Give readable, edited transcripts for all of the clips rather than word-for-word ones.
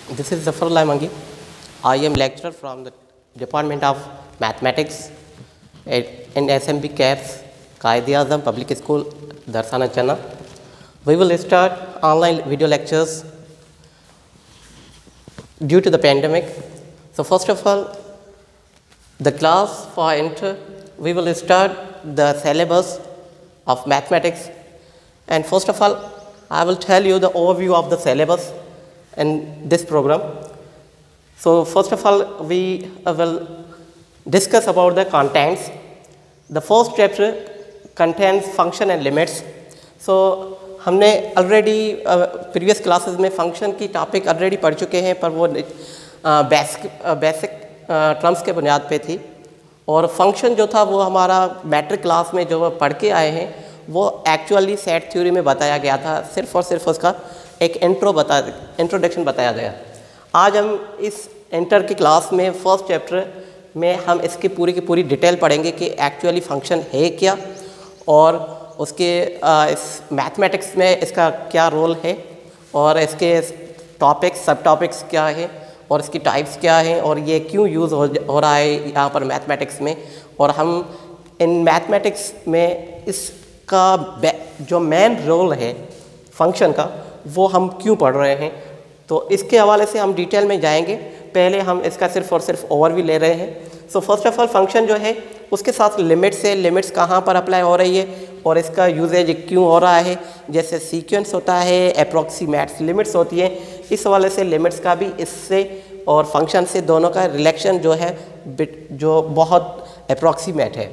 This is Zafar Mangi. I am lecturer from the Department of Mathematics in SMB CAPS, Qaid-e-Azam Public School, Darsana Channa. We will start online video lectures due to the pandemic. So first of all, the class for inter, we will start the syllabus of mathematics, and first of all, I will tell you the overview of the syllabus in this program. So first of all, we will discuss about the contents. The first chapter contains function and limits. So हमने already previous classes में function की topic already पढ़ चुके हैं, पर वो basic terms के बुनियाद पे थी, और फंक्शन जो था वो हमारा मैट्रिक क्लास में जो पढ़ के आए हैं वो एक्चुअली सेट थ्योरी में बताया गया था। सिर्फ और सिर्फ उसका एक इंट्रोडक्शन बताया गया। आज हम इस इंटर की क्लास में फर्स्ट चैप्टर में हम इसकी पूरी की पूरी डिटेल पढ़ेंगे कि एक्चुअली फंक्शन है क्या, और उसके इस मैथमेटिक्स में इसका क्या रोल है, और इसके टॉपिक्स सब टॉपिक्स क्या है, और इसकी टाइप्स क्या हैं, और ये क्यों यूज़ हो रहा है यहाँ पर मैथमेटिक्स में, और हम इन मैथमेटिक्स में इसका जो मेन रोल है फंक्शन का वो हम क्यों पढ़ रहे हैं। तो इसके हवाले से हम डिटेल में जाएंगे। पहले हम इसका सिर्फ और सिर्फ ओवरव्यू ले रहे हैं। So first of all function जो है उसके साथ लिमिट्स है, लिमिट्स कहाँ पर अप्लाई हो रही है और इसका यूजेज क्यों हो रहा है। जैसे सीक्वेंस होता है, अप्रॉक्सीमेट्स लिमिट्स होती है, इस हवाले से लिमिट्स का भी इससे और फंक्शन से दोनों का रिलेशन जो है जो बहुत अप्रॉक्सीमेट है।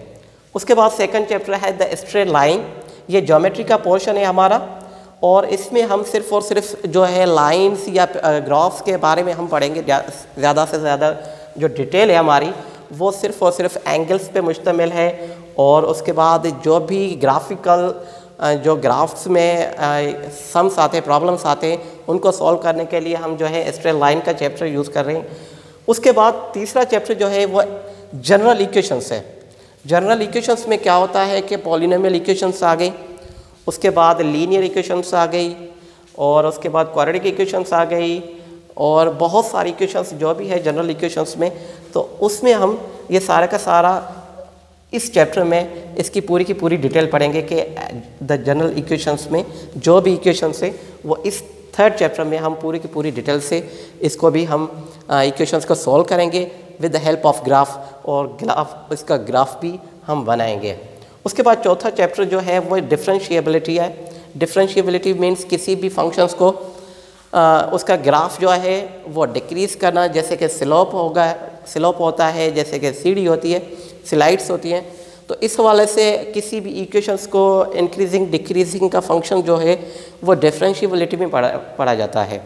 उसके बाद सेकंड चैप्टर है द स्ट्रेट लाइन। ये ज्योमेट्री का पोर्शन है हमारा, और इसमें हम सिर्फ और सिर्फ जो है लाइंस या ग्राफ्स के बारे में हम पढ़ेंगे। ज़्यादा से ज़्यादा जो डिटेल है हमारी वो सिर्फ और सिर्फ एंगल्स पे मुश्तमिल है, और उसके बाद जो भी ग्राफिकल जो ग्राफ्स में सम्स आते हैं, प्रॉब्लम्स आते हैं, उनको सॉल्व करने के लिए हम जो है स्ट्रेट लाइन का चैप्टर यूज़ कर रहे हैं। उसके बाद तीसरा चैप्टर जो है वो जनरल इक्वेशंस है। जनरल इक्वेशंस में क्या होता है कि पॉलिनोमियल इक्वेशंस आ गई, उसके बाद लीनियर इक्वेशंस आ गई, और उसके बाद क्वाड्रेटिक इक्वेशंस आ गई, और बहुत सारी इक्वेशंस जो भी है जनरल इक्वेशंस में। तो उसमें हम ये सारा का सारा इस चैप्टर में इसकी पूरी की पूरी डिटेल पढ़ेंगे कि द जनरल इक्वेशंस में जो भी इक्वेशंस है वो इस थर्ड चैप्टर में हम पूरी की पूरी डिटेल से इसको भी हम इक्वेशंस को सॉल्व करेंगे with the help of graph, और इसका ग्राफ भी हम बनाएंगे। उसके बाद चौथा चैप्टर जो है वो डिफरेंशिएबिलिटी है। डिफरेंशिएबिलिटी मीन्स किसी भी फंक्शंस को उसका ग्राफ जो है वो डिक्रीज़ करना, जैसे कि स्लोप होता है, जैसे कि सीढ़ी होती है, स्लाइड्स होती हैं। तो इस हवाले से किसी भी इक्वेशंस को इंक्रीजिंग डिक्रीजिंग का फंक्शन जो है वो डिफरेंशिएबिलिटी में पढ़ा जाता है।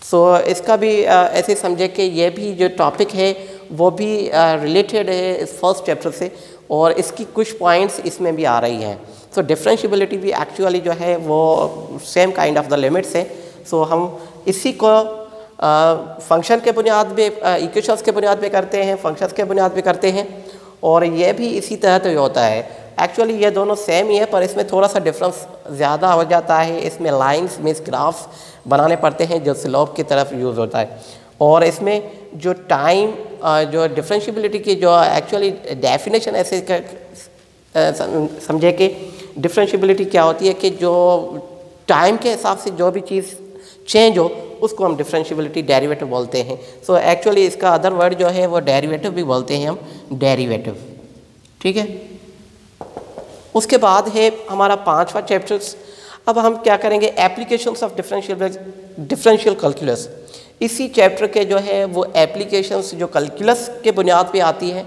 सो इसका भी ऐसे समझे कि ये भी जो टॉपिक है वो भी रिलेटेड है इस फर्स्ट चैप्टर से, और इसकी कुछ पॉइंट्स इसमें भी आ रही हैं। सो डिफरेंशिएबिलिटी भी एक्चुअली जो है वो same kind of the limits है। सो हम इसी को फंक्शन के बुनियाद पे, इक्वेशंस के बुनियाद पे करते हैं, फंक्शंस के बुनियाद पे करते हैं, और ये भी इसी तरह तो होता है। एक्चुअली ये दोनों सेम ही है, पर इसमें थोड़ा सा डिफरेंस ज़्यादा हो जाता है। इसमें लाइंस मीन्स ग्राफ्स बनाने पड़ते हैं जो स्लोप की तरफ यूज़ होता है, और इसमें जो टाइम जो डिफरेंशिएबिलिटी की जो एक्चुअली डेफिनेशन ऐसे समझे कि डिफरेंशिएबिलिटी क्या होती है कि जो टाइम के हिसाब से जो भी चीज़ चेंज हो उसको हम डिफरेंशिएबिलिटी डेरिवेटिव बोलते हैं। सो एक्चुअली इसका अदर वर्ड जो है वो डेरिवेटिव भी बोलते हैं हम, डेरिवेटिव। ठीक है। उसके बाद है हमारा पांचवा चैप्टर्स। अब हम क्या करेंगे, एप्लीकेशंस ऑफ डिफरेंशियल कैलकुलस। इसी चैप्टर के जो है वो एप्लीकेशंस जो कैलकुलस के बुनियाद पे आती है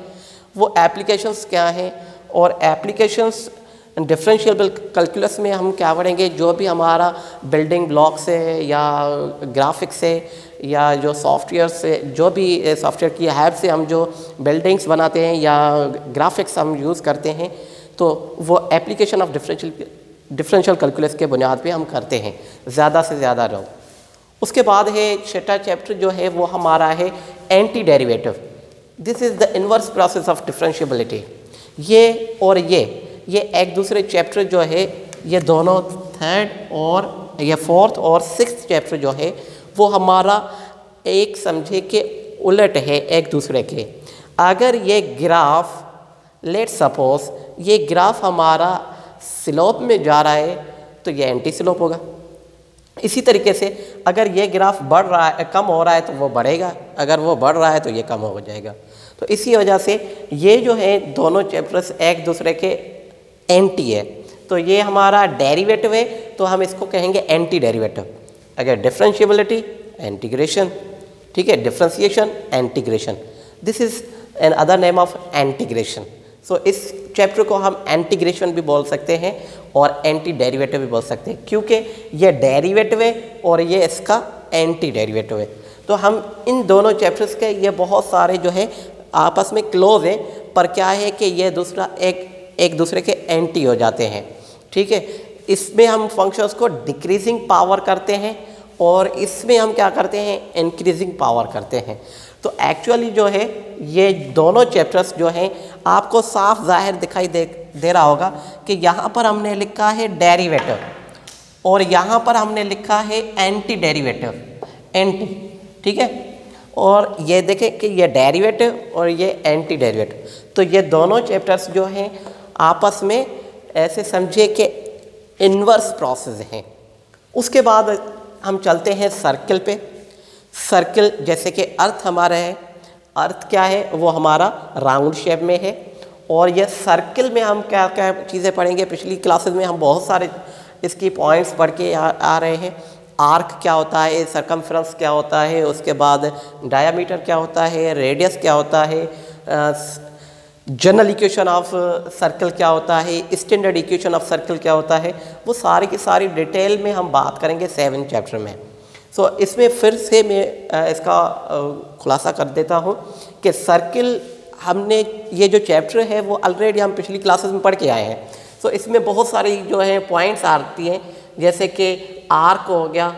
वो एप्लीकेशंस क्या हैं, और एप्लीकेशंस डिफरेंशियल कैलकुलस में हम क्या पढ़ेंगे, जो भी हमारा बिल्डिंग ब्लॉक्स है या ग्राफिक्स है या जो सॉफ्टवेयर से, जो भी सॉफ्टवेयर की हेल्प से हम जो बिल्डिंग्स बनाते हैं या ग्राफिक्स हम यूज़ करते हैं, तो वो एप्लीकेशन ऑफ डिफरेंशियल कैलकुलस के बुनियाद पे हम करते हैं ज़्यादा से ज़्यादा लोग। उसके बाद है छठा चैप्टर जो है वो हमारा है anti derivative. This is the inverse process of differentiability. ये और ये एक दूसरे चैप्टर जो है ये दोनों थर्ड और ये फोर्थ और सिक्स्थ चैप्टर जो है वो हमारा एक समझे कि उलट है एक दूसरे के। अगर ये ग्राफ, लेट सपोज ये ग्राफ हमारा स्लोप में जा रहा है तो ये एंटी स्लोप होगा। इसी तरीके से अगर ये ग्राफ बढ़ रहा है, कम हो रहा है तो वो बढ़ेगा, अगर वो बढ़ रहा है तो ये कम हो जाएगा। तो इसी वजह से ये जो है दोनों चैप्टर्स एक दूसरे के एंटी है। तो ये हमारा डेरिवेटिव है तो हम इसको कहेंगे एंटी डेरिवेटिव। अगर डिफरेंशिएबिलिटी, इंटीग्रेशन, ठीक है, differentiation, integration, this is another name of integration. So इस चैप्टर को हम इंटीग्रेशन भी बोल सकते हैं और एंटी डेरिवेटिव भी बोल सकते हैं, क्योंकि ये डेरिवेटिव है और ये इसका एंटी डेरिवेटिव है। तो हम इन दोनों चैप्टर्स के ये बहुत सारे जो है आपस में क्लोज है, पर क्या है कि ये दूसरा एक दूसरे के एंटी हो जाते हैं, ठीक है। इसमें हम फंक्शंस को डिक्रीजिंग पावर करते हैं और इसमें हम क्या करते हैं, इंक्रीजिंग पावर करते हैं। तो एक्चुअली जो है ये दोनों चैप्टर्स जो हैं आपको साफ जाहिर दिखाई दे रहा होगा कि यहाँ पर हमने लिखा है डेरिवेटिव और यहाँ पर हमने लिखा है एंटी डेरिवेटिव, एंटी, ठीक है। और ये देखें कि ये डेरिवेटिव और ये एंटी डेरिवेटिव, तो ये दोनों चैप्टर्स जो हैं आपस में ऐसे समझिए कि इन्वर्स प्रोसेस हैं। उसके बाद हम चलते हैं सर्किल पे। सर्किल जैसे कि अर्थ हमारा है, अर्थ क्या है, वो हमारा राउंड शेप में है। और ये सर्किल में हम क्या क्या चीज़ें पढ़ेंगे, पिछली क्लासेस में हम बहुत सारे इसकी पॉइंट्स पढ़ के आ रहे हैं। आर्क क्या होता है, सरकमफ्रेंस क्या होता है, उसके बाद डायामीटर क्या होता है, रेडियस क्या होता है, जनरल इक्वेशन ऑफ सर्कल क्या होता है, स्टैंडर्ड इक्वेशन ऑफ सर्कल क्या होता है, वो सारी की सारी डिटेल में हम बात करेंगे 7 चैप्टर में। सो इसमें फिर से मैं इसका खुलासा कर देता हूँ कि सर्किल हमने ये जो चैप्टर है वो ऑलरेडी हम पिछली क्लासेस में पढ़ के आए हैं। सो इसमें बहुत सारी जो है पॉइंट्स आती हैं, जैसे कि आर्क हो गया,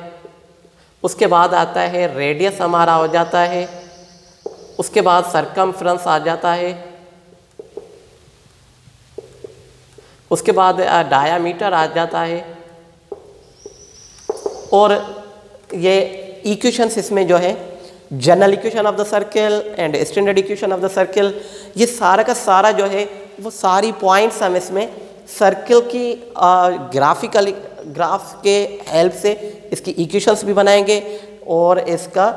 उसके बाद आता है रेडियस हमारा हो जाता है, उसके बाद सरकमफ्रेंस आ जाता है, उसके बाद डायामीटर आ जाता है, और ये इक्वेशंस इसमें जो है general equation of the circle and standard equation of the circle, ये सारा का सारा जो है वो सारी पॉइंट्स हम इसमें सर्किल की ग्राफिकल ग्राफ के हेल्प से इसकी इक्वेशंस भी बनाएंगे और इसका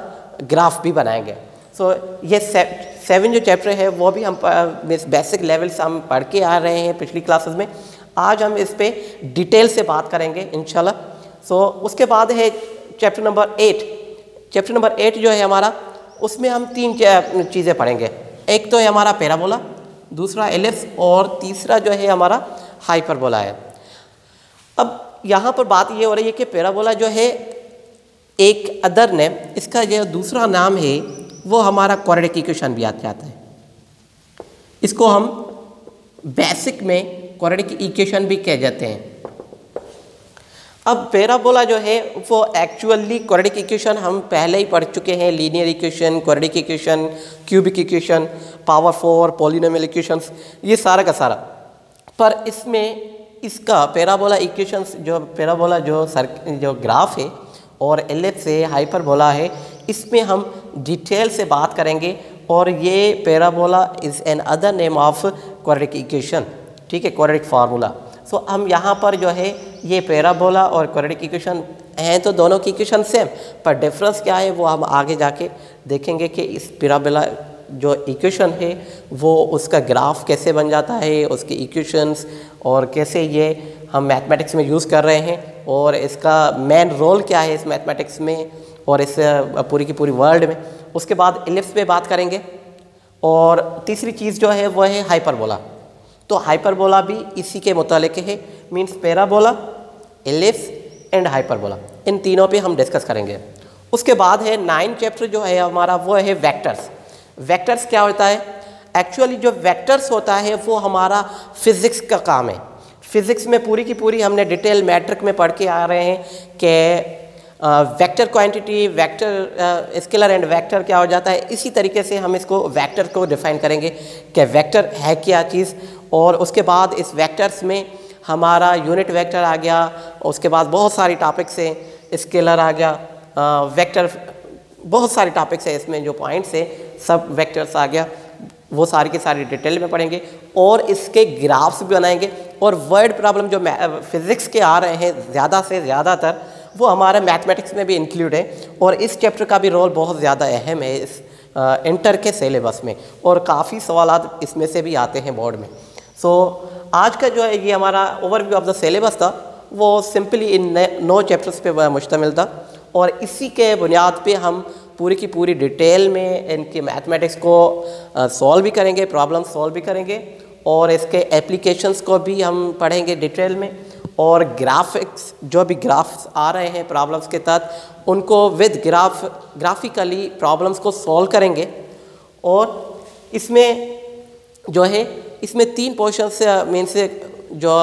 ग्राफ भी बनाएंगे। सो ये 7 जो चैप्टर है वो भी हम बेसिक लेवल से हम पढ़ के आ रहे हैं पिछली क्लासेस में। आज हम इस पे डिटेल से बात करेंगे इंशाल्लाह। सो उसके बाद है चैप्टर नंबर 8। चैप्टर नंबर 8 जो है हमारा, उसमें हम 3 चीज़ें पढ़ेंगे। एक तो है हमारा पैराबोला, दूसरा एलिप्स और तीसरा जो है हमारा हाइपरबोला है। अब यहाँ पर बात ये हो रही है कि पैराबोला जो है एक अदर नेम, इसका जो दूसरा नाम है वो हमारा क्वाड्रेटिक इक्वेशन भी आता है। इसको हम बेसिक में क्वाड्रेटिक इक्वेशन भी कह जाते हैं। अब पैराबोला जो है वो एक्चुअली क्वाड्रेटिक इक्वेशन हम पहले ही पढ़ चुके हैं, linear equation, quadratic equation, cubic equation, power 4, polynomial equations, ये सारा का सारा। पर इसमें इसका पैराबोला इक्वेशंस जो ग्राफ है और एलिप्स है, हाइपरबोला है, इसमें हम डिटेल से बात करेंगे। और ये parabola is an other name of quadratic equation, ठीक है, क्वाड्रेटिक फार्मूला। सो हम यहाँ पर जो है ये पैराबोला और क्वाड्रेटिक इक्वेशन हैं, तो दोनों की इक्वेशन सेम, पर डिफरेंस क्या है वो हम आगे जाके देखेंगे कि इस पैराबोला जो इक्वेशन है वो उसका ग्राफ कैसे बन जाता है, उसकी इक्वेशंस, और कैसे ये हम मैथमेटिक्स में यूज़ कर रहे हैं, और इसका मेन रोल क्या है इस मैथमेटिक्स में और इस पूरी की पूरी वर्ल्ड में। उसके बाद एलिप्स पे बात करेंगे, और तीसरी चीज़ जो है वो है हाइपरबोला। तो हाइपरबोला भी इसी के मुतालिक है, means parabola, ellipse and hyperbola, इन तीनों पे हम डिस्कस करेंगे। उसके बाद है 9 चैप्टर जो है हमारा वो है वेक्टर्स। वेक्टर्स क्या होता है? एक्चुअली जो वेक्टर्स होता है वो हमारा फिज़िक्स का काम है। फिज़िक्स में पूरी की पूरी हमने डिटेल मैट्रिक में पढ़ के आ रहे हैं कि vector quantity, vector scalar and vector क्या हो जाता है। इसी तरीके से हम इसको वेक्टर को डिफाइन करेंगे कि वेक्टर है क्या चीज़, और उसके बाद इस वेक्टर्स में हमारा यूनिट वेक्टर आ गया, उसके बाद बहुत सारी टॉपिक्स हैं, स्केलर आ गया, वेक्टर बहुत सारे टॉपिक्स है इसमें, जो पॉइंट्स है सब वेक्टर्स आ गया, वो सारी की सारी डिटेल में पढ़ेंगे और इसके ग्राफ्स भी बनाएंगे। और वर्ड प्रॉब्लम जो फिज़िक्स के आ रहे हैं ज़्यादा से ज़्यादातर, वो हमारे मैथमेटिक्स में भी इंक्लूड है और इस चैप्टर का भी रोल बहुत ज़्यादा अहम है इस इंटर के सिलेबस में, और काफ़ी सवालात इसमें से भी आते हैं बोर्ड में। सो आज का जो है ये हमारा ओवरव्यू ऑफ द सिलेबस था, वो सिंपली इन 9 चैप्टर्स पे मुश्तमिल था और इसी के बुनियाद पे हम पूरी की पूरी डिटेल में इनके मैथमेटिक्स को सॉल्व भी करेंगे, प्रॉब्लम सॉल्व भी करेंगे और इसके एप्लीकेशंस को भी हम पढ़ेंगे डिटेल में, और ग्राफिक्स जो भी ग्राफ्स आ रहे हैं प्रॉब्लम्स के तहत उनको विद ग्राफिकली प्रॉब्लम्स को सॉल्व करेंगे। और इसमें जो है इसमें 3 पोर्शन से मीन से जो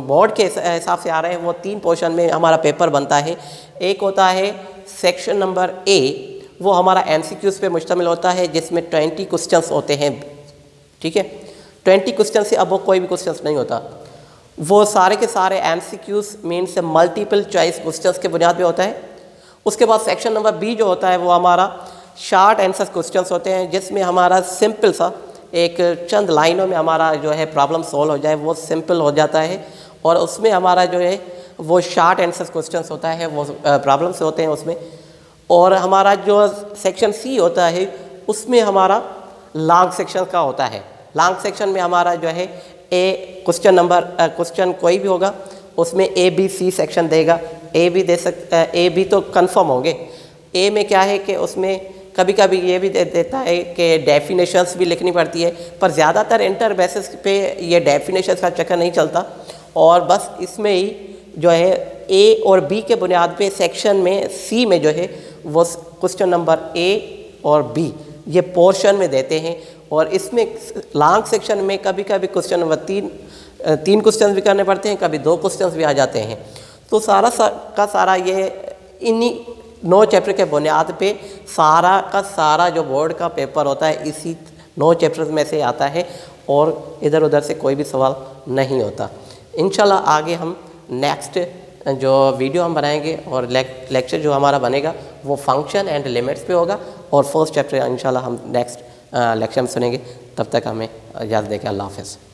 बोर्ड के हिसाब से आ रहे हैं वो 3 पोर्शन में हमारा पेपर बनता है। एक होता है सेक्शन नंबर ए, वो हमारा एमसीक्यूज़ पे मुश्तमिल होता है जिसमें 20 क्वेश्चंस होते हैं, ठीक है। 20 क्वेश्चन से अब वो कोई भी क्वेश्चंस नहीं होता, वो सारे के सारे एमसीक्यूज़ मीन से मल्टीपल चॉइस क्वेश्चंस के बुनियाद पे होता है। उसके बाद सेक्शन नंबर बी जो होता है वो हमारा शार्ट आंसर क्वेश्चंस होते हैं जिसमें हमारा सिंपल सा एक चंद लाइनों में हमारा जो है प्रॉब्लम सॉल्व हो जाए, वो सिंपल हो जाता है। और उसमें हमारा जो है वो शार्ट आंसर क्वेश्चंस होता है, वो प्रॉब्लम्स होते हैं उसमें। और हमारा जो सेक्शन सी होता है उसमें हमारा लॉन्ग सेक्शन का होता है। लॉन्ग सेक्शन में हमारा जो है क्वेश्चन कोई भी होगा उसमें ए बी सी सेक्शन देगा, ए भी दे सकता है, ए बी तो कंफर्म होंगे। ए में क्या है कि उसमें कभी कभी ये भी देता है कि डेफिनेशंस भी लिखनी पड़ती है, पर ज़्यादातर इंटर बेसिस पे ये डेफिनेशंस का चक्कर नहीं चलता और बस इसमें ही जो है ए और बी के बुनियाद पे सेक्शन में सी में जो है वो क्वेश्चन नंबर ए और बी ये पोर्शन में देते हैं। और इसमें लॉन्ग सेक्शन में कभी कभी क्वेश्चन नंबर 3 क्वेश्चन भी करने पड़ते हैं, कभी 2 क्वेश्चन भी आ जाते हैं। तो सारा का सारा ये इन्हीं 9 चैप्टर के बुनियाद पे सारा का सारा जो बोर्ड का पेपर होता है इसी 9 चैप्टर्स में से आता है और इधर उधर से कोई भी सवाल नहीं होता। इंशाल्लाह आगे हम नेक्स्ट जो वीडियो हम बनाएंगे और लेक्चर जो हमारा बनेगा वो फंक्शन एंड लिमिट्स पे होगा और फर्स्ट चैप्टर इंशाल्लाह हम नेक्स्ट लेक्चर में सुनेंगे। तब तक हमें इजाज़त दें, अल्लाह हाफ़िज़।